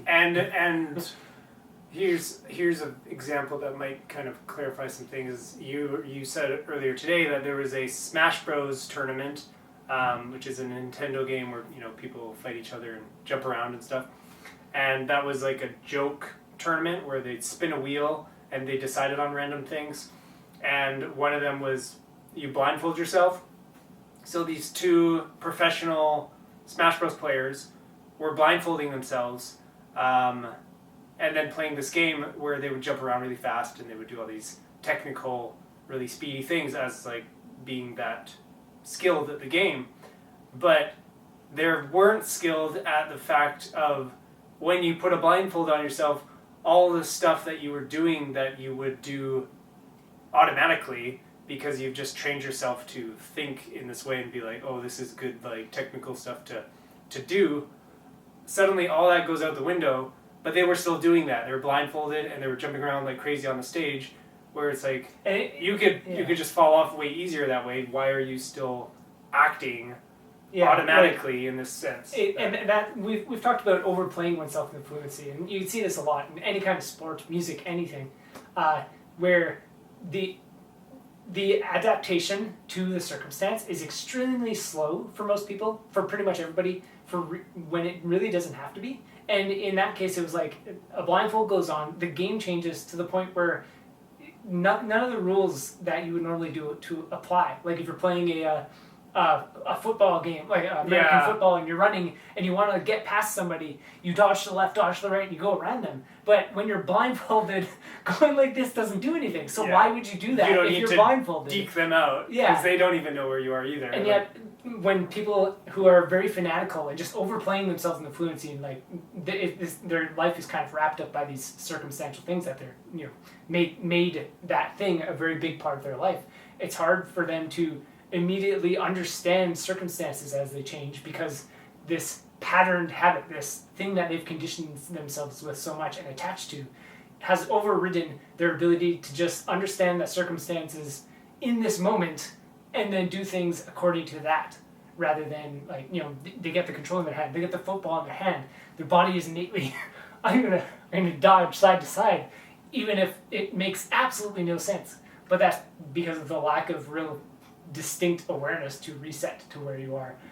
And here's an example that might kind of clarify some things. You said earlier today that there was a Smash Bros tournament, which is a Nintendo game where people fight each other and jump around and stuff, and that was like a joke tournament where they'd spin a wheel and they decided on random things, and one of them was you blindfold yourself. So these two professional Smash Bros players were blindfolding themselves, and then playing this game where they would jump around really fast and they would do all these technical, really speedy things as like being that skilled at the game. But they weren't skilled at the fact of when you put a blindfold on yourself, all the stuff that you were doing that you would do automatically because you've just trained yourself to think in this way and be like, oh, this is good, like technical stuff to do. Suddenly all that goes out the window, but they were still doing that. They were blindfolded and they were jumping around like crazy on the stage, where it's like you could just fall off way easier that way. Why are you still acting automatically in this sense? And that we've talked about overplaying oneself in fluency, and you can see this a lot in any kind of sport, music, anything, where the adaptation to the circumstance is extremely slow for most people, for pretty much everybody, when it really doesn't have to be. And in that case, it was like a blindfold goes on, the game changes to the point where none of the rules that you would normally do to apply. Like if you're playing a football game, like American football, and you're running and you want to get past somebody, you dodge to the left, dodge to the right, and you go around them. But when you're blindfolded, going like this doesn't do anything. So why would you do that if you're blindfolded? Deke them out, because they don't even know where you are either. And yet, when people who are very fanatical and just overplaying themselves in the fluency, and like their life is kind of wrapped up by these circumstantial things that they're made that thing a very big part of their life. It's hard for them to immediately understand circumstances as they change, because this patterned habit, this thing that they've conditioned themselves with so much and attached to, has overridden their ability to just understand that circumstances in this moment and then do things according to that, rather than they get the control in their hand, they get the football in their hand, their body is innately I'm gonna dodge side to side, even if it makes absolutely no sense. But that's because of the lack of real distinct awareness to reset to where you are.